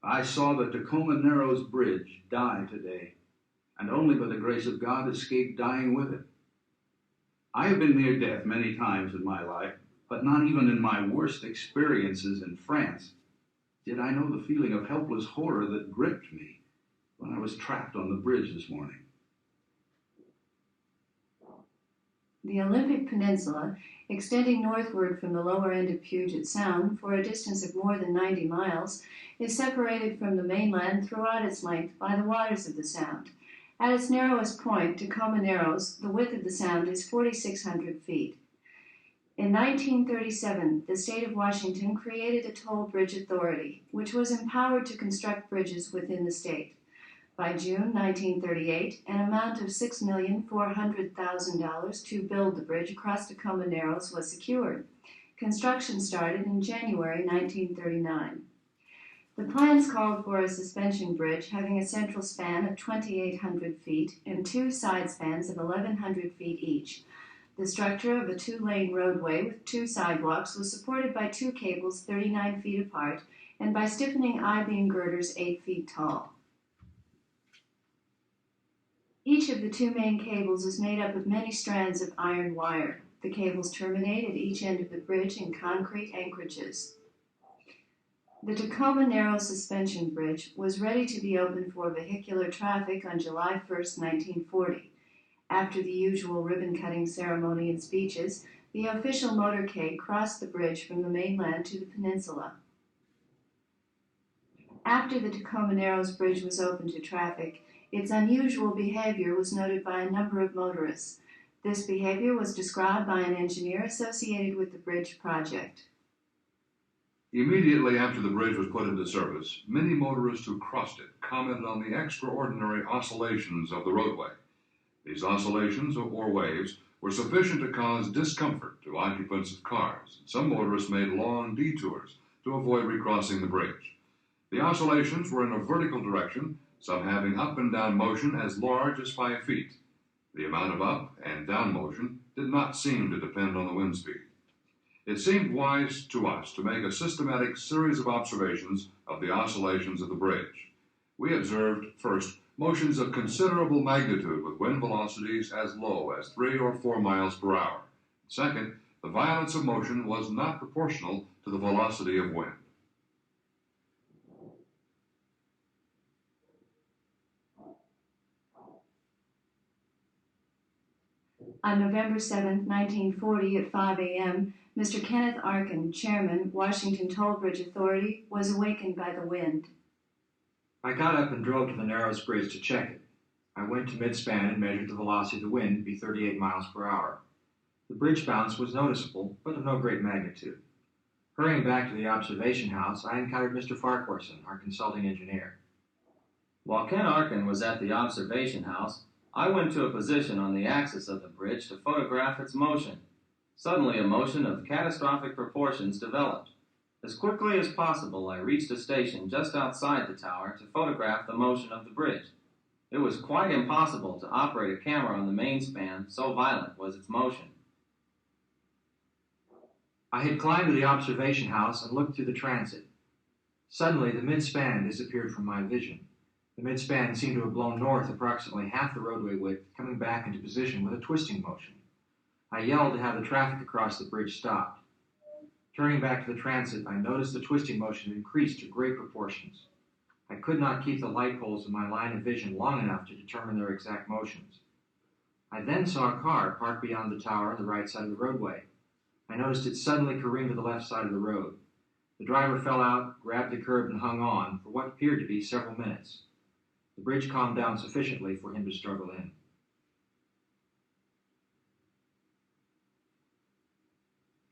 I saw the Tacoma Narrows Bridge die today, and only by the grace of God escaped dying with it. I have been near death many times in my life, but not even in my worst experiences in France did I know the feeling of helpless horror that gripped me when I was trapped on the bridge this morning. The Olympic Peninsula, extending northward from the lower end of Puget Sound for a distance of more than 90 miles, is separated from the mainland throughout its length by the waters of the Sound. At its narrowest point, Tacoma Narrows, the width of the Sound is 4,600 feet. In 1937, the state of Washington created a toll bridge authority, which was empowered to construct bridges within the state. By June 1938, an amount of $6,400,000 to build the bridge across Tacoma Narrows was secured. Construction started in January 1939. The plans called for a suspension bridge having a central span of 2,800 feet and two side spans of 1,100 feet each. The structure of a two-lane roadway with two sidewalks was supported by two cables 39 feet apart and by stiffening I-beam girders 8 feet tall. Each of the two main cables is made up of many strands of iron wire. The cables terminate at each end of the bridge in concrete anchorages. The Tacoma Narrow Suspension Bridge was ready to be opened for vehicular traffic on July 1, 1940. After the usual ribbon-cutting ceremony and speeches, the official motorcade crossed the bridge from the mainland to the peninsula. After the Tacoma Narrows Bridge was opened to traffic, its unusual behavior was noted by a number of motorists. This behavior was described by an engineer associated with the bridge project. Immediately after the bridge was put into service, many motorists who crossed it commented on the extraordinary oscillations of the roadway. These oscillations, or waves, were sufficient to cause discomfort to occupants of cars. Some motorists made long detours to avoid recrossing the bridge. The oscillations were in a vertical direction, some having up and down motion as large as 5 feet. The amount of up and down motion did not seem to depend on the wind speed. It seemed wise to us to make a systematic series of observations of the oscillations of the bridge. We observed, first, motions of considerable magnitude with wind velocities as low as 3 or 4 miles per hour. Second, the violence of motion was not proportional to the velocity of wind. On November 7, 1940, at 5 a.m., Mr. Kenneth Arkin, chairman, Washington Toll Bridge Authority, was awakened by the wind. I got up and drove to the Narrows Bridge to check it. I went to mid-span and measured the velocity of the wind to be 38 miles per hour. The bridge bounce was noticeable, but of no great magnitude. Hurrying back to the observation house, I encountered Mr. Farquharson, our consulting engineer. While Ken Arkin was at the observation house, I went to a position on the axis of the bridge to photograph its motion. Suddenly, a motion of catastrophic proportions developed. As quickly as possible, I reached a station just outside the tower to photograph the motion of the bridge. It was quite impossible to operate a camera on the main span, so violent was its motion. I had climbed to the observation house and looked through the transit. Suddenly, the mid-span disappeared from my vision. The mid-span seemed to have blown north approximately half the roadway width, coming back into position with a twisting motion. I yelled to have the traffic across the bridge stopped. Turning back to the transit, I noticed the twisting motion increased to great proportions. I could not keep the light poles in my line of vision long enough to determine their exact motions. I then saw a car parked beyond the tower on the right side of the roadway. I noticed it suddenly careen to the left side of the road. The driver fell out, grabbed the curb, and hung on for what appeared to be several minutes. The bridge calmed down sufficiently for him to struggle in.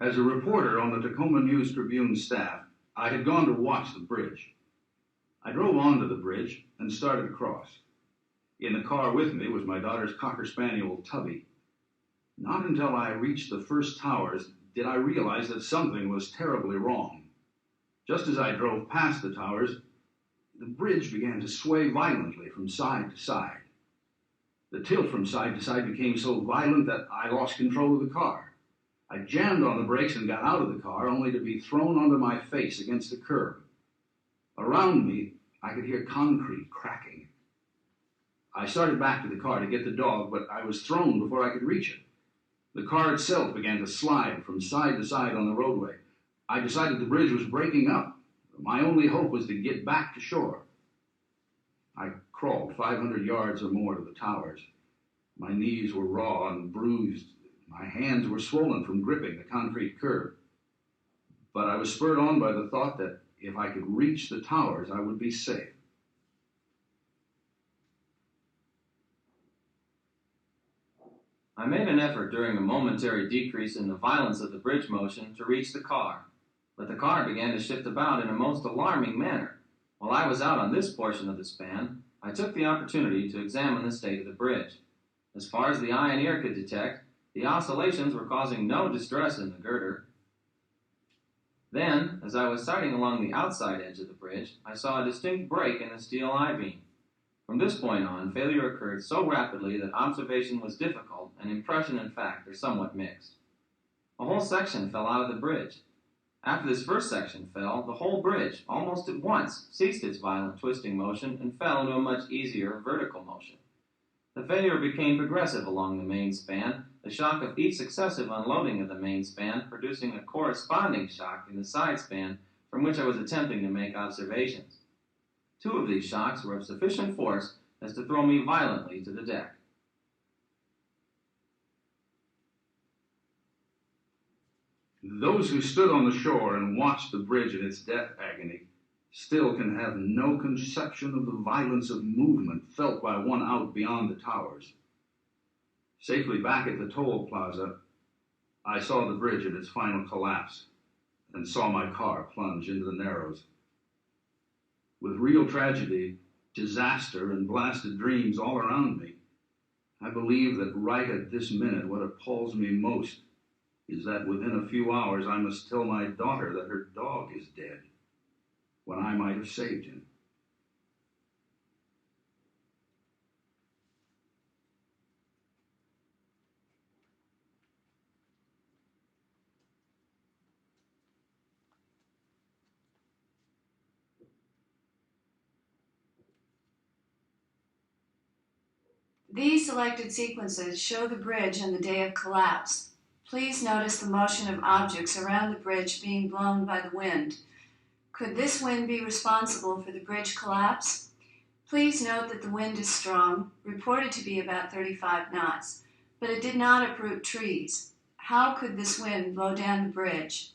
As a reporter on the Tacoma News Tribune staff, I had gone to watch the bridge. I drove onto the bridge and started across. In the car with me was my daughter's Cocker Spaniel, Tubby. Not until I reached the first towers did I realize that something was terribly wrong. Just as I drove past the towers, the bridge began to sway violently from side to side. The tilt from side to side became so violent that I lost control of the car. I jammed on the brakes and got out of the car, only to be thrown onto my face against the curb. Around me, I could hear concrete cracking. I started back to the car to get the dog, but I was thrown before I could reach it. The car itself began to slide from side to side on the roadway. I decided the bridge was breaking up. My only hope was to get back to shore. I crawled 500 yards or more to the towers. My knees were raw and bruised. My hands were swollen from gripping the concrete curb. But I was spurred on by the thought that if I could reach the towers, I would be safe. I made an effort during a momentary decrease in the violence of the bridge motion to reach the car, but the car began to shift about in a most alarming manner. While I was out on this portion of the span, I took the opportunity to examine the state of the bridge. As far as the eye and ear could detect, the oscillations were causing no distress in the girder. Then, as I was sighting along the outside edge of the bridge, I saw a distinct break in the steel I-beam. From this point on, failure occurred so rapidly that observation was difficult and impression and fact are somewhat mixed. A whole section fell out of the bridge. After this first section fell, the whole bridge, almost at once, ceased its violent twisting motion and fell into a much easier vertical motion. The failure became progressive along the main span, the shock of each successive unloading of the main span producing a corresponding shock in the side span from which I was attempting to make observations. 2 of these shocks were of sufficient force as to throw me violently to the deck. Those who stood on the shore and watched the bridge in its death agony still can have no conception of the violence of movement felt by one out beyond the towers. Safely back at the toll plaza, I saw the bridge in its final collapse and saw my car plunge into the Narrows. With real tragedy, disaster, and blasted dreams all around me, I believe that right at this minute what appalls me most is that within a few hours I must tell my daughter that her dog is dead, when I might have saved him. These selected sequences show the bridge on the day of collapse. Please notice the motion of objects around the bridge being blown by the wind. Could this wind be responsible for the bridge collapse? Please note that the wind is strong, reported to be about 35 knots, but it did not uproot trees. How could this wind blow down the bridge?